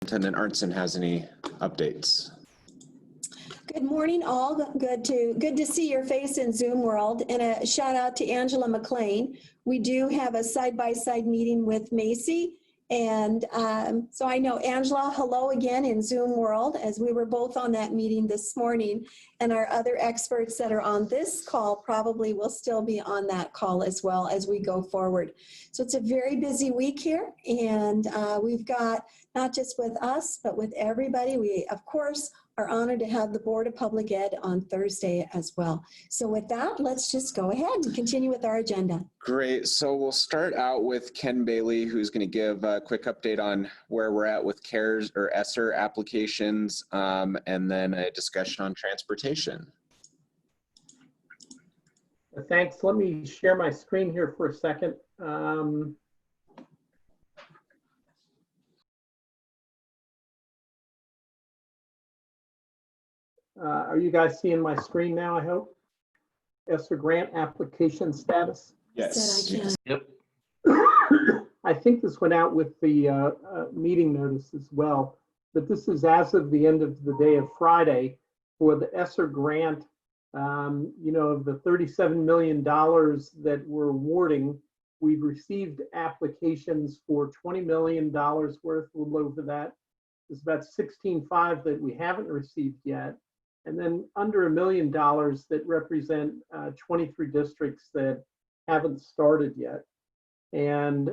Superintendent Arntzen has any updates. Good morning, all. Good to see your face in Zoom world, and a shout out to Angela McLean. We do have a side-by-side meeting with Macy, and so I know Angela, hello again in Zoom world, as we were both on that meeting this morning, and our other experts that are on this call probably will still be on that call as well as we go forward. So it's a very busy week here, and we've got not just with us, but with everybody. We, of course, are honored to have the Board of Public Ed on Thursday as well. So with that, let's just go ahead and continue with our agenda. Great. So we'll start out with Ken Bailey, who's going to give a quick update on where we're at with CARES or Esser applications, and then a discussion on transportation. Thanks. Let me share my screen here for a second. Are you guys seeing my screen now, I hope? Esser grant application status? Yes. Yep. I think this went out with the meeting notice as well, but this is as of the end of the day of Friday for the Esser grant. You know, of the $37 million that we're awarding, we've received applications for $20 million worth, a little over that. There's about 16.5 that we haven't received yet. And then under $1 million that represent 23 districts that haven't started yet. And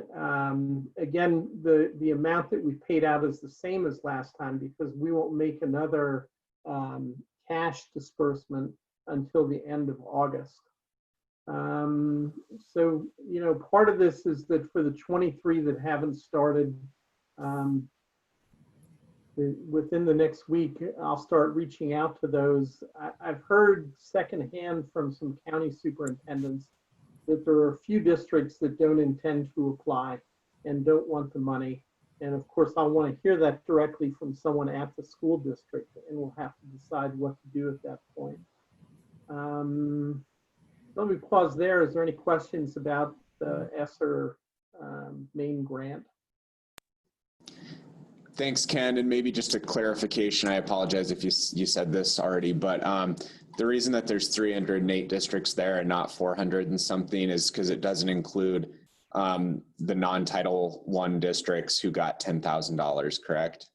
again, the amount that we paid out is the same as last time because we won't make another cash disbursement until the end of August. So, you know, part of this is that for the 23 that haven't started, within the next week, I'll start reaching out to those. I've heard secondhand from some county superintendents that there are a few districts that don't intend to apply and don't want the money. And of course, I want to hear that directly from someone at the school district, and we'll have to decide what to do at that point. Let me pause there. Is there any questions about the Esser main grant? Thanks, Ken. And maybe just a clarification, I apologize if you said this already, but the reason that there's 308 districts there and not 400 and something is because it doesn't include the non-Title I districts who got $10,000, correct?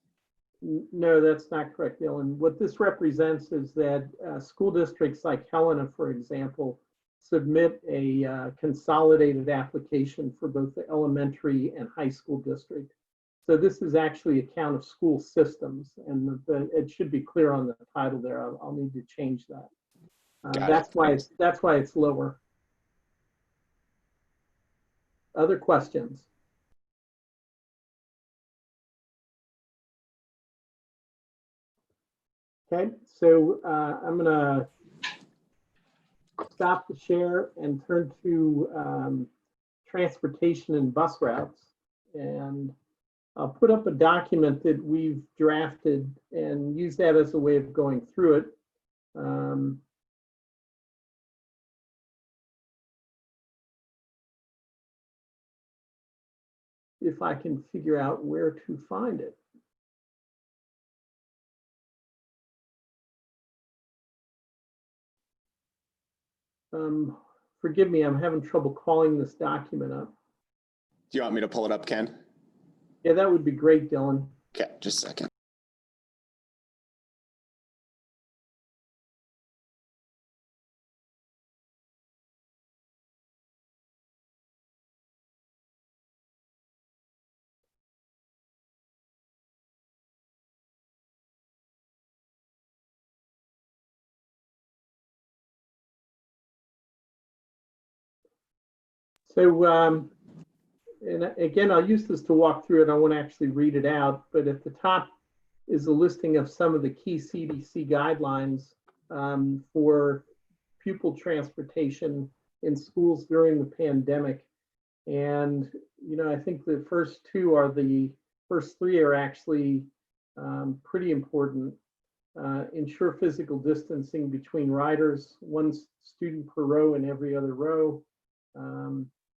No, that's not correct, Dylan. What this represents is that school districts like Helena, for example, submit a consolidated application for both the elementary and high school district. So this is actually a count of school systems, and it should be clear on the title there. I'll need to change that. That's why it's lower. Other questions? Okay, so I'm gonna stop the share and turn to transportation and bus routes. And I'll put up a document that we've drafted and use that as a way of going through it. If I can figure out where to find it. Forgive me, I'm having trouble calling this document up. Do you want me to pull it up, Ken? Yeah, that would be great, Dylan. Okay, just a second. So, and again, I'll use this to walk through it. I won't actually read it out, but at the top is a listing of some of the key CDC guidelines for pupil transportation in schools during the pandemic. And, you know, I think the first three are actually pretty important. Ensure physical distancing between riders, one student per row in every other row.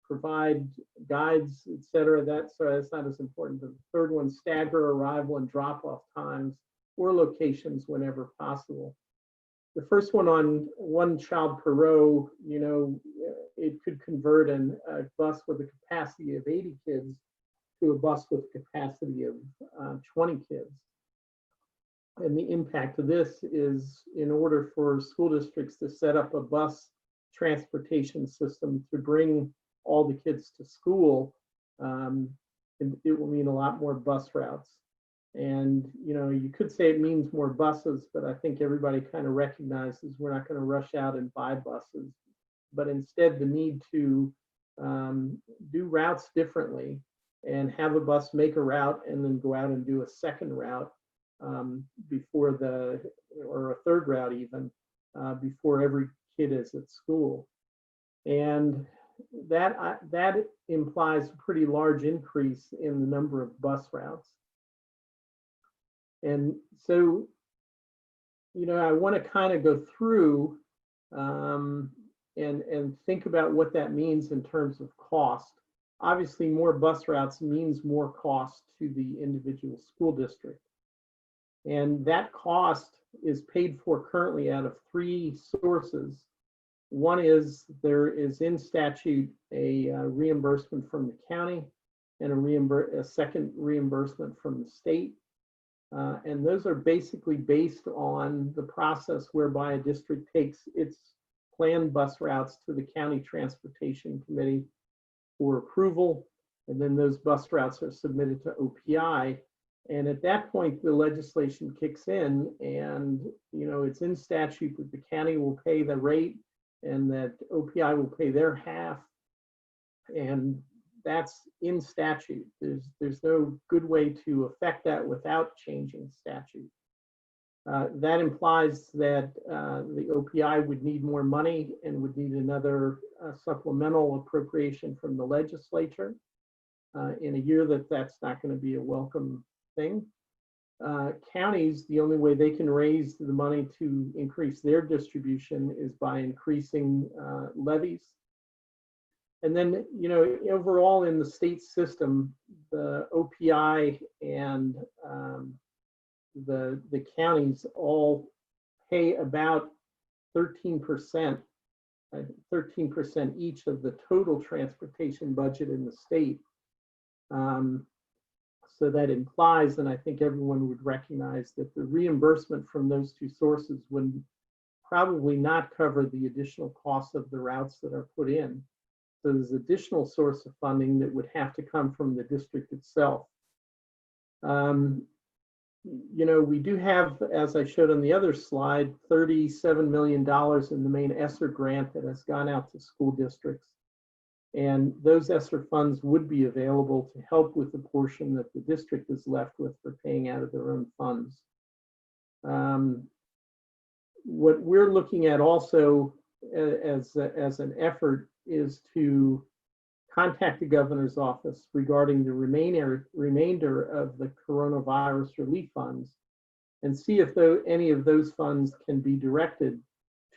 provide guides, etc. That's not as important. The third one, stagger arrival and drop-off times or locations whenever possible. The first one on one child per row, you know, it could convert a bus with a capacity of 80 kids to a bus with a capacity of 20 kids. And the impact of this is, in order for school districts to set up a bus transportation system to bring all the kids to school, it will mean a lot more bus routes. And, you know, you could say it means more buses, but I think everybody kind of recognizes we're not going to rush out and buy buses, but instead the need to do routes differently and have a bus make a route and then go out and do a second route before or a third route even, before every kid is at school. And that implies a pretty large increase in the number of bus routes. And so, you know, I want to kind of go through and think about what that means in terms of cost. Obviously, more bus routes means more cost to the individual school district. And that cost is paid for currently out of three sources. One is there is in statute a reimbursement from the county and a second reimbursement from the state. And those are basically based on the process whereby a district takes its planned bus routes to the county transportation committee for approval. And then those bus routes are submitted to OPI. And at that point, the legislation kicks in and, you know, it's in statute that the county will pay the rate and that OPI will pay their half. And that's in statute. There's no good way to affect that without changing statute. That implies that the OPI would need more money and would need another supplemental appropriation from the legislature in a year that's not going to be a welcome thing. Counties, the only way they can raise the money to increase their distribution is by increasing levies. And then, you know, overall in the state system, the OPI and the counties all pay about 13% each of the total transportation budget in the state. So that implies, and I think everyone would recognize, that the reimbursement from those two sources would probably not cover the additional costs of the routes that are put in. So there's additional source of funding that would have to come from the district itself. You know, we do have, as I showed on the other slide, $37 million in the main Esser grant that has gone out to school districts. And those Esser funds would be available to help with the portion that the district is left with for paying out of their own funds. What we're looking at also as an effort is to contact the governor's office regarding the remainder of the coronavirus relief funds and see if any of those funds can be directed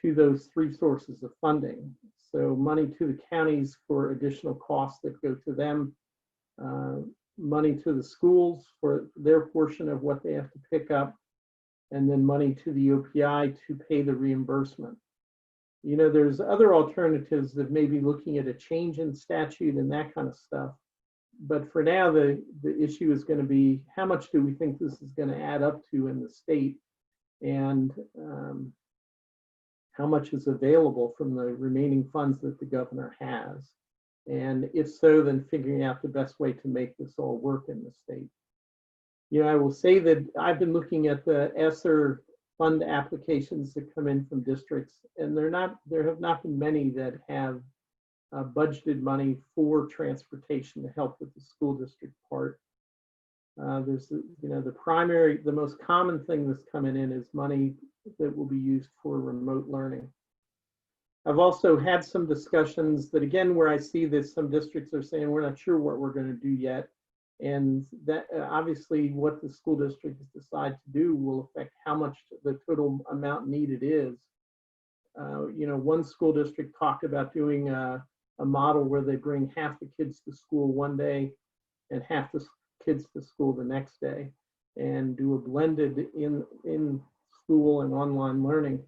to those three sources of funding. So money to the counties for additional costs that go to them, money to the schools for their portion of what they have to pick up, and then money to the OPI to pay the reimbursement. You know, there's other alternatives that may be looking at a change in statute and that kind of stuff. But for now, the issue is going to be how much do we think this is going to add up to in the state, and how much is available from the remaining funds that the governor has. And if so, then figuring out the best way to make this all work in the state. You know, I will say that I've been looking at the Esser fund applications that come in from districts, and there have not been many that have budgeted money for transportation to help with the school district part. There's, you know, the most common thing that's coming in is money that will be used for remote learning. I've also had some discussions that, again, where I see that some districts are saying we're not sure what we're going to do yet. And that obviously what the school districts decide to do will affect how much the total amount needed is. You know, one school district talked about doing a model where they bring half the kids to school one day and half the kids to school the next day, and do a blended in school and online learning.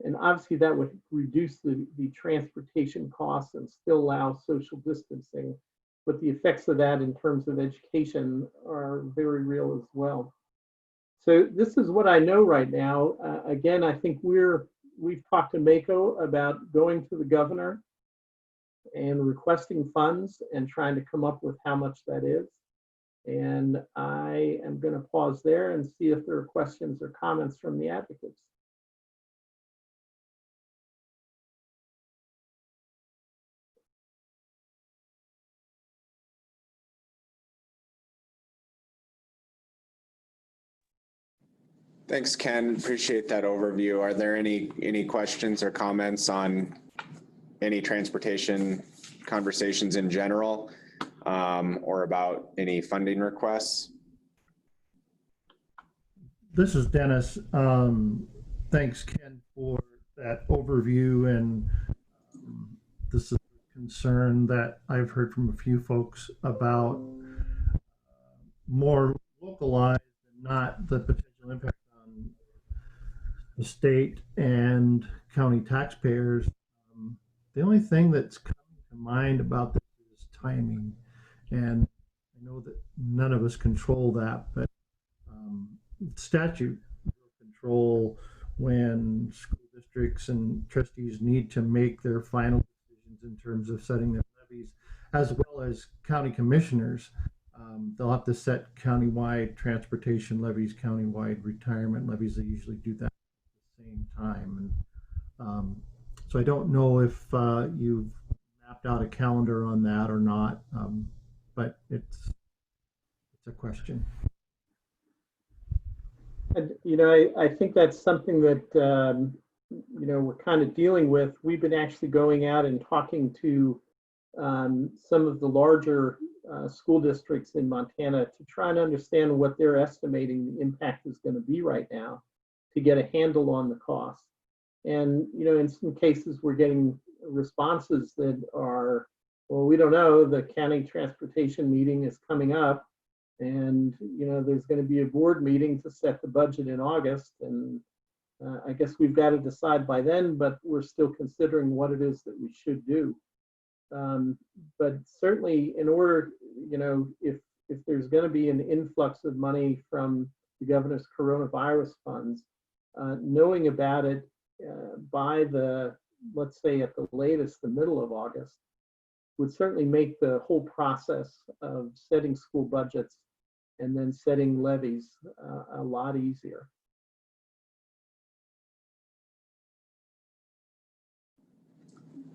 And obviously that would reduce the transportation costs and still allow social distancing. But the effects of that in terms of education are very real as well. So this is what I know right now. Again, I think we've talked to Mako about going to the governor and requesting funds and trying to come up with how much that is. And I am going to pause there and see if there are questions or comments from the advocates. Thanks, Ken. Appreciate that overview. Are there any questions or comments on any transportation conversations in general, or about any funding requests? This is Dennis. Thanks, Ken, for that overview. And this is a concern that I've heard from a few folks about more localized and not the potential impact on the state and county taxpayers. The only thing that's coming to mind about this is timing. And I know that none of us control that, but statute will control when school districts and trustees need to make their final decisions in terms of setting their levies, as well as county commissioners. They'll have to set countywide transportation levies, countywide retirement levies. They usually do that at the same time. And so I don't know if you've mapped out a calendar on that or not, but it's a question. And, I think that's something that, we're kind of dealing with. We've been actually going out and talking to some of the larger school districts in Montana to try and understand what they're estimating the impact is going to be right now to get a handle on the cost. And, in some cases, we're getting responses that are, well, we don't know, the county transportation meeting is coming up. And, there's going to be a board meeting to set the budget in August. And I guess we've got to decide by then, but we're still considering what it is that we should do. But certainly in order, if there's going to be an influx of money from the governor's coronavirus funds, knowing about it by let's say at the latest, the middle of August, would certainly make the whole process of setting school budgets and then setting levies a lot easier.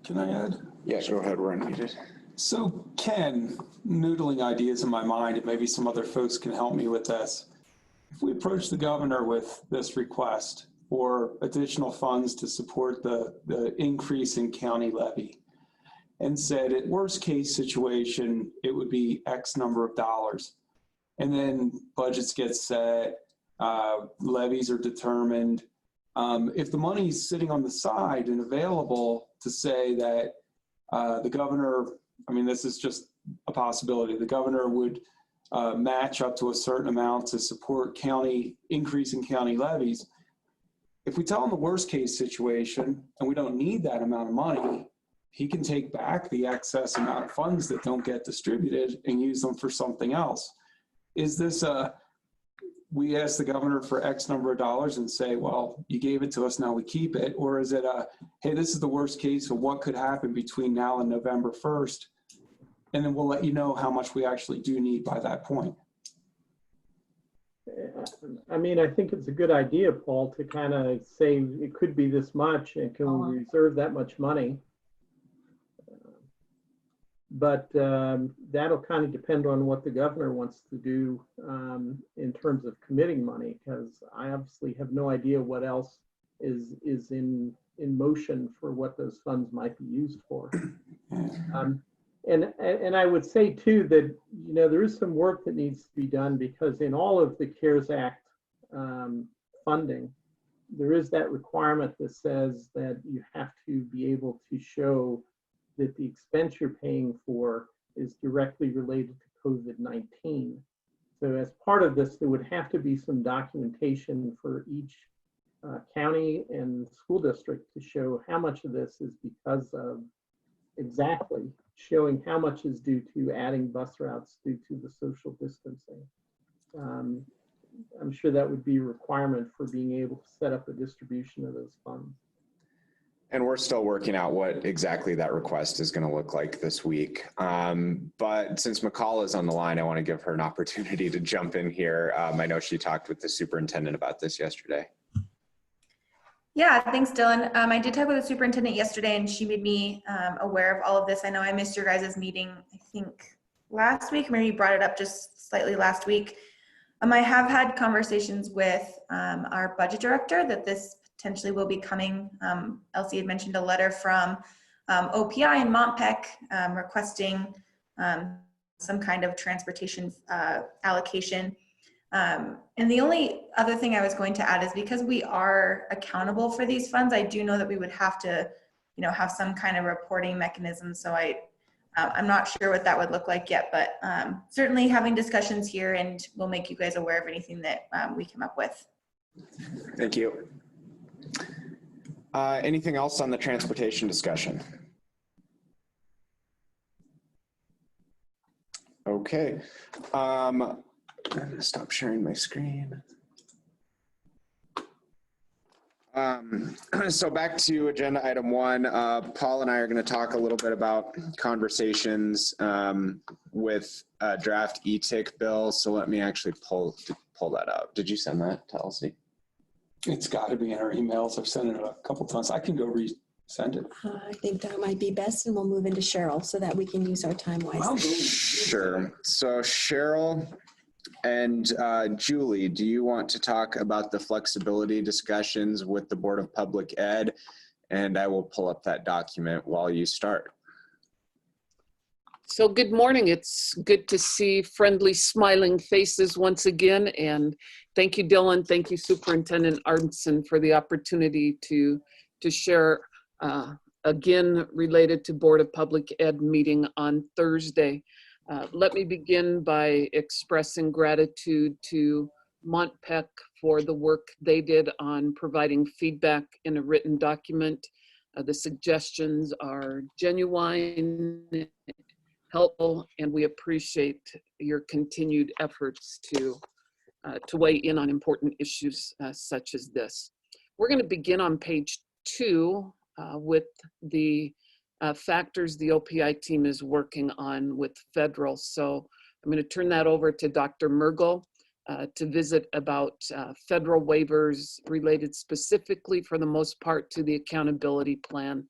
Can I add? Yeah, go ahead, we're unmuted. So Ken, noodling ideas in my mind, and maybe some other folks can help me with this. If we approach the governor with this request for additional funds to support the increase in county levy, and said at worst case situation, it would be X number of dollars. And then budgets get set, levies are determined. If the money is sitting on the side and available to say that the governor, this is just a possibility, the governor would match up to a certain amount to support increase in county levies. If we tell him the worst case situation and we don't need that amount of money, he can take back the excess amount of funds that don't get distributed and use them for something else. Is this we ask the governor for X number of dollars and say, well, you gave it to us, now we keep it? Or is it hey, this is the worst case of what could happen between now and November 1st, and then we'll let you know how much we actually do need by that point? I think it's a good idea, Paul, to kind of say it could be this much and can we reserve that much money? But that'll kind of depend on what the governor wants to do in terms of committing money, because I obviously have no idea what else is in motion for what those funds might be used for. And I would say too that there is some work that needs to be done, because in all of the CARES Act funding, there is that requirement that says that you have to be able to show that the expense you're paying for is directly related to COVID-19. So as part of this, there would have to be some documentation for each county and school district to show how much of this is because of exactly showing how much is due to adding bus routes due to the social distancing. I'm sure that would be a requirement for being able to set up a distribution of those funds. And we're still working out what exactly that request is going to look like this week. But since McCall is on the line, I want to give her an opportunity to jump in here. I know she talked with the superintendent about this yesterday. Yeah, thanks, Dylan. I did talk with the superintendent yesterday, and she made me aware of all of this. I know I missed your guys' meeting, I think, last week. Maybe you brought it up just slightly last week. I have had conversations with our budget director that this potentially will be coming. Elsie had mentioned a letter from OPI in Montpec requesting some kind of transportation allocation. And the only other thing I was going to add is because we are accountable for these funds, I do know that we would have to, have some kind of reporting mechanism. So I'm not sure what that would look like yet, but certainly having discussions here, and we'll make you guys aware of anything that we come up with. Thank you. Anything else on the transportation discussion? Okay. I'm going to stop sharing my screen. So back to agenda item 1, Paul and I are going to talk a little bit about conversations with draft e-tick bill. So let me actually pull that up. Did you send that to Elsie? It's got to be in our emails. I've sent it a couple times. I can go resend it. I think that might be best, and we'll move into Cheryl so that we can use our time wisely. Sure. So Cheryl and Julie, do you want to talk about the flexibility discussions with the Board of Public Ed? And I will pull up that document while you start. So good morning. It's good to see friendly, smiling faces once again. And thank you, Dylan. Thank you, Superintendent Arnson, for the opportunity to share again related to Board of Public Ed meeting on Thursday. Let me begin by expressing gratitude to Montpec for the work they did on providing feedback in a written document. The suggestions are genuine, helpful, and we appreciate your continued efforts to weigh in on important issues such as this. We're going to begin on page 2 with the factors the OPI team is working on with federal. So I'm going to turn that over to Dr. Mergel to visit about federal waivers related specifically, for the most part, to the accountability plan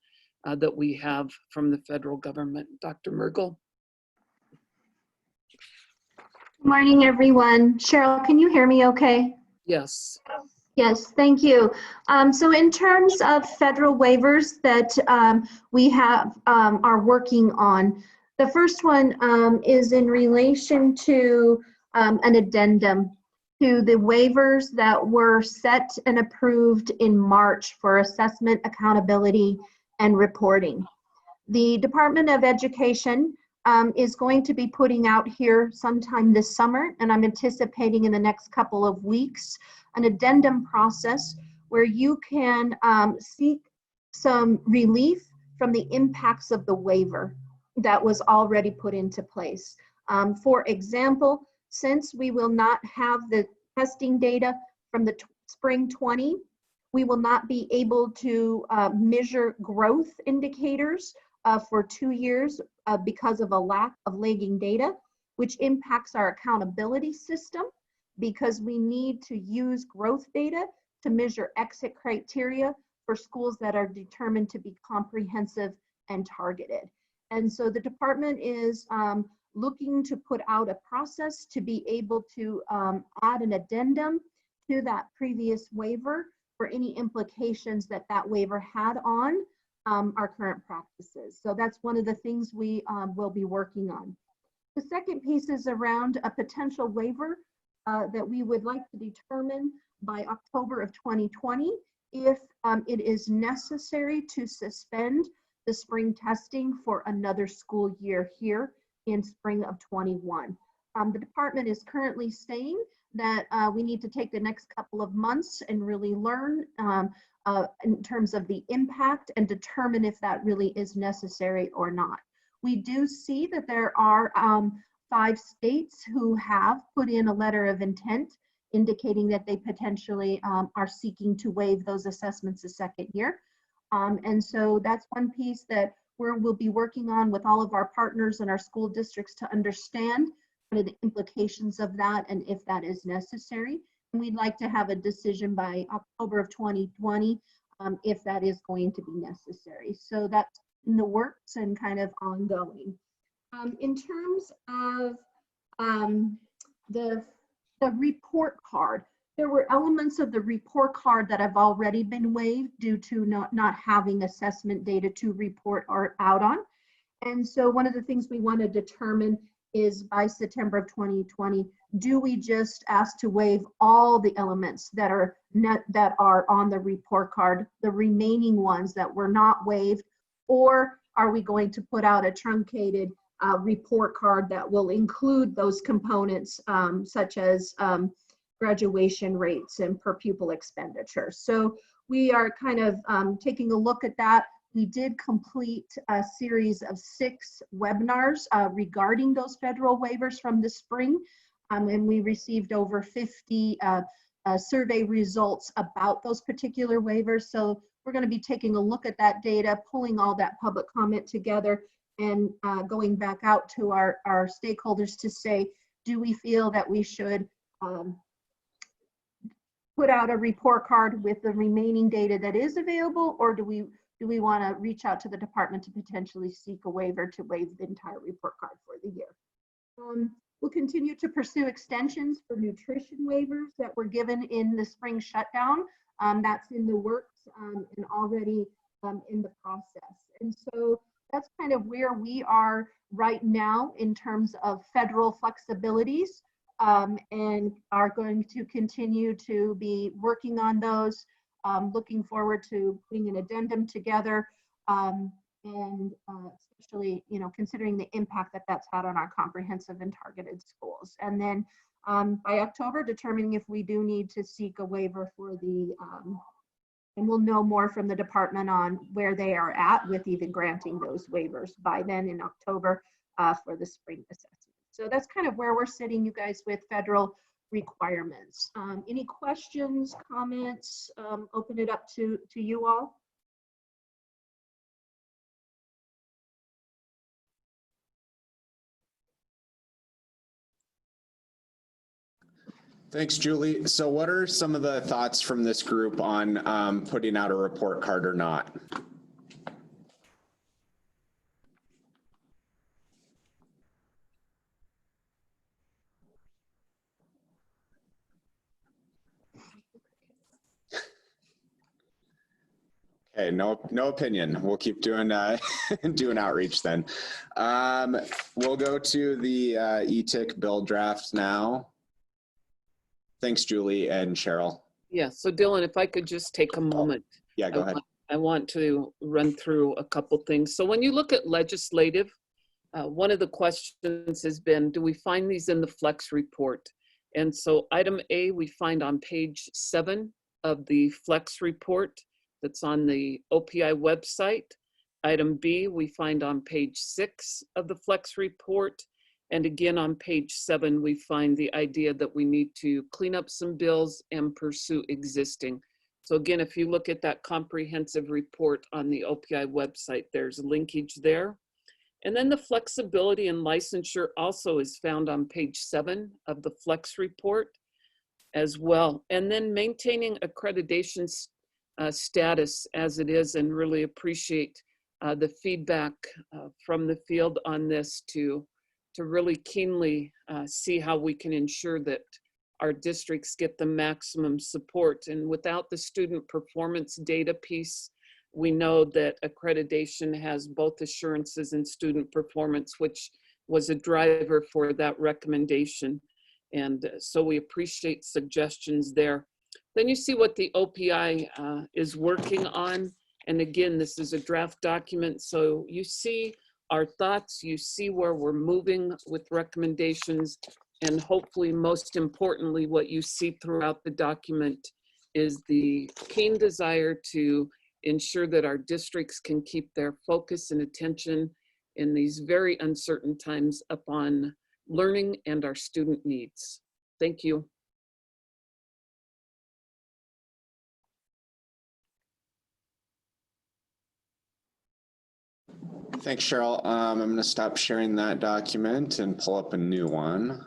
that we have from the federal government. Dr. Mergel. Good morning, everyone. Cheryl, can you hear me okay? Yes. Yes, thank you. So in terms of federal waivers that we are working on, the first one is in relation to an addendum to the waivers that were set and approved in March for assessment, accountability, and reporting. The Department of Education is going to be putting out here sometime this summer, and I'm anticipating in the next couple of weeks, an addendum process where you can seek some relief from the impacts of the waiver that was already put into place. For example, since we will not have the testing data from the spring 20, we will not be able to measure growth indicators for 2 years because of a lack of lagging data, which impacts our accountability system, because we need to use growth data to measure exit criteria for schools that are determined to be comprehensive and targeted. And so the department is looking to put out a process to be able to add an addendum to that previous waiver for any implications that that waiver had on our current practices. So that's one of the things we will be working on. The second piece is around a potential waiver that we would like to determine by October of 2020 if it is necessary to suspend the spring testing for another school year here in spring of 21. The department is currently saying that we need to take the next couple of months and really learn in terms of the impact and determine if that really is necessary or not. We do see that there are 5 states who have put in a letter of intent indicating that they potentially are seeking to waive those assessments a second year. And so that's one piece that we'll be working on with all of our partners and our school districts to understand kind of the implications of that and if that is necessary. And we'd like to have a decision by October of 2020 if that is going to be necessary. So that's in the works and kind of ongoing. In terms of the report card, there were elements of the report card that have already been waived due to not having assessment data to report out on. And so one of the things we want to determine is by September of 2020, do we just ask to waive all the elements that are on the report card, the remaining ones that were not waived, or are we going to put out a truncated report card that will include those components such as graduation rates and per pupil expenditure? So we are kind of taking a look at that. We did complete a series of 6 webinars regarding those federal waivers from the spring, and we received over 50 survey results about those particular waivers. So we're going to be taking a look at that data, pulling all that public comment together, and going back out to our stakeholders to say, do we feel that we should put out a report card with the remaining data that is available, or do we want to reach out to the department to potentially seek a waiver to waive the entire report card for the year? We'll continue to pursue extensions for nutrition waivers that were given in the spring shutdown. That's in the works and already in the process. And so that's kind of where we are right now in terms of federal flexibilities, and are going to continue to be working on those. Looking forward to putting an addendum together, and especially, considering the impact that that's had on our comprehensive and targeted schools. And then by October, determining if we do need to seek a waiver for the, and we'll know more from the department on where they are at with even granting those waivers by then in October for the spring assessment. So that's kind of where we're sitting, you guys, with federal requirements. Any questions, comments? Open it up to you all. Thanks, Julie. So what are some of the thoughts from this group on putting out a report card or not? Okay, no opinion. We'll keep doing doing outreach then. We'll go to the ETIC bill draft now. Thanks, Julie and Cheryl. Yeah, so Dylan, if I could just take a moment. Yeah, go ahead. I want to run through a couple things. So when you look at legislative, one of the questions has been, do we find these in the Flex report? And so item A, we find on page 7 of the Flex report that's on the OPI website. Item B, we find on page 6 of the Flex report. And again, on page 7, we find the idea that we need to clean up some bills and pursue existing. So again, if you look at that comprehensive report on the OPI website, there's a linkage there. And then the flexibility and licensure also is found on page 7 of the Flex report as well. And then maintaining accreditation status as it is, and really appreciate the feedback from the field on this to really keenly see how we can ensure that our districts get the maximum support. And without the student performance data piece, we know that accreditation has both assurances and student performance, which was a driver for that recommendation. And so we appreciate suggestions there. Then you see what the OPI is working on. And again, this is a draft document, so you see our thoughts, you see where we're moving with recommendations, and hopefully, most importantly, what you see throughout the document is the keen desire to ensure that our districts can keep their focus and attention in these very uncertain times upon learning and our student needs. Thank you. Thanks, Cheryl. I'm going to stop sharing that document and pull up a new one.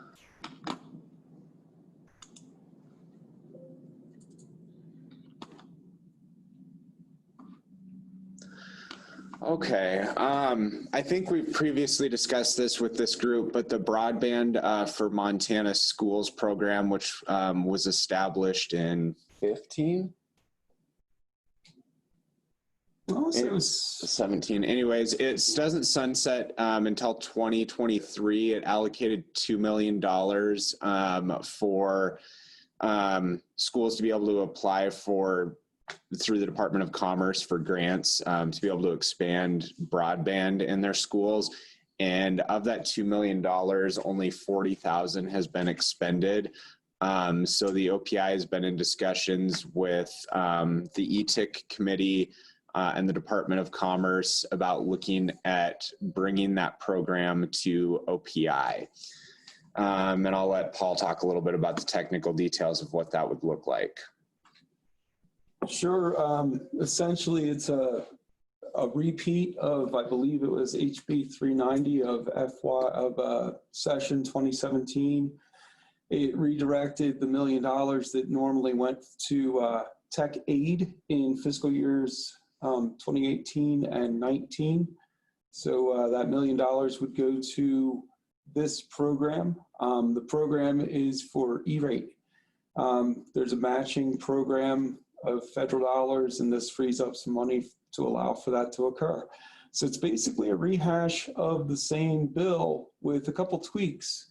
Okay, I think we've previously discussed this with this group, but the broadband for Montana schools program, which was established in 15? Well, so it was 17. Anyways, it doesn't sunset until 2023. It allocated $2 million for schools to be able to apply for through the Department of Commerce for grants to be able to expand broadband in their schools. And of that $2 million, only $40,000 has been expended. So the OPI has been in discussions with the ETIC committee and the Department of Commerce about looking at bringing that program to OPI. And I'll let Paul talk a little bit about the technical details of what that would look like. sure. Essentially, it's a repeat of, I believe it was HB 390 of session 2017. It redirected the $1 million that normally went to tech aid in fiscal years 2018 and 19. So that $1 million would go to this program. The program is for E-rate. There's a matching program of federal dollars, and this frees up some money to allow for that to occur. So it's basically a rehash of the same bill with a couple tweaks.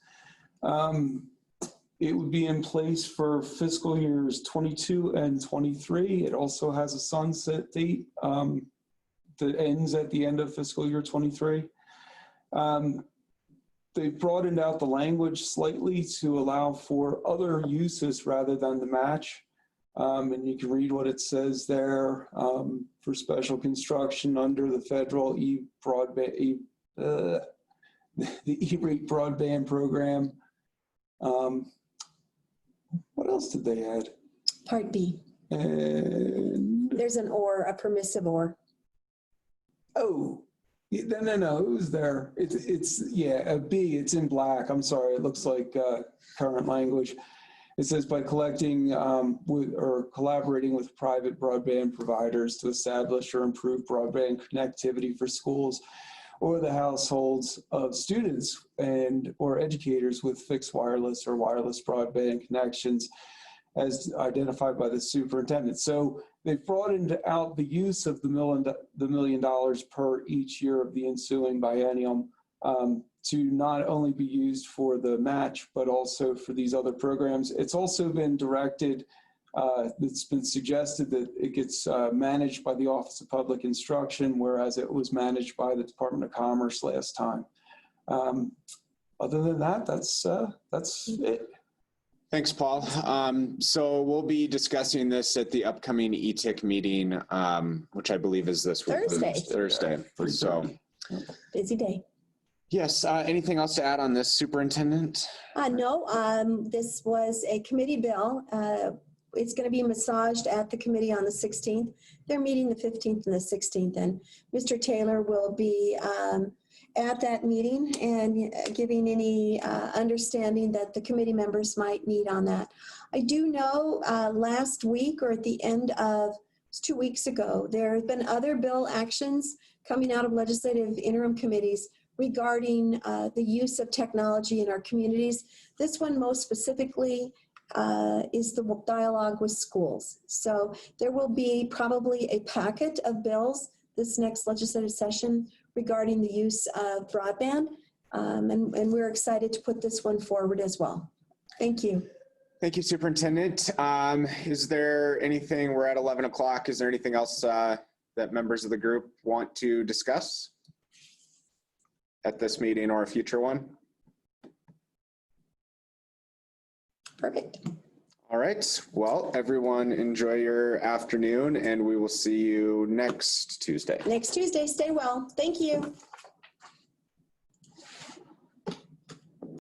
It would be in place for fiscal years 22 and 23. It also has a sunset date that ends at the end of fiscal year 23. They've broadened out the language slightly to allow for other uses rather than the match. And you can read what it says there for special construction under the federal the E-rate broadband program. What else did they add? Part B. And There's an or, a permissive or. oh, no, it was there. It's yeah, a B. It's in black. I'm sorry. It looks like current language. It says by collecting with or collaborating with private broadband providers to establish or improve broadband connectivity for schools or the households of students and or educators with fixed wireless or wireless broadband connections as identified by the superintendent. So they've broadened out the use of the $1 million per each year of the ensuing biennium to not only be used for the match, but also for these other programs. It's also been directed, it's been suggested that it gets managed by the Office of Public Instruction, whereas it was managed by the Department of Commerce last time. Other than that, that's it. Thanks, Paul. So we'll be discussing this at the upcoming ETIC meeting, which I believe is this week. Thursday. So Busy day. yes, anything else to add on this, Superintendent? No, this was a committee bill. It's going to be massaged at the committee on the 16th. They're meeting the 15th and the 16th, and Mr. Taylor will be at that meeting and giving any understanding that the committee members might need on that. I do know last week or at the end of 2 weeks ago, there have been other bill actions coming out of legislative interim committees regarding the use of technology in our communities. This one most specifically is the dialogue with schools. So there will be probably a packet of bills this next legislative session regarding the use of broadband. And we're excited to put this one forward as well. Thank you. Thank you, Superintendent. Is there anything, we're at 11 o'clock, is there anything else that that members of the group want to discuss at this meeting or a future one? Perfect. All right. Well, everyone enjoy your afternoon, and we will see you next Tuesday. Next Tuesday, stay well. Thank you.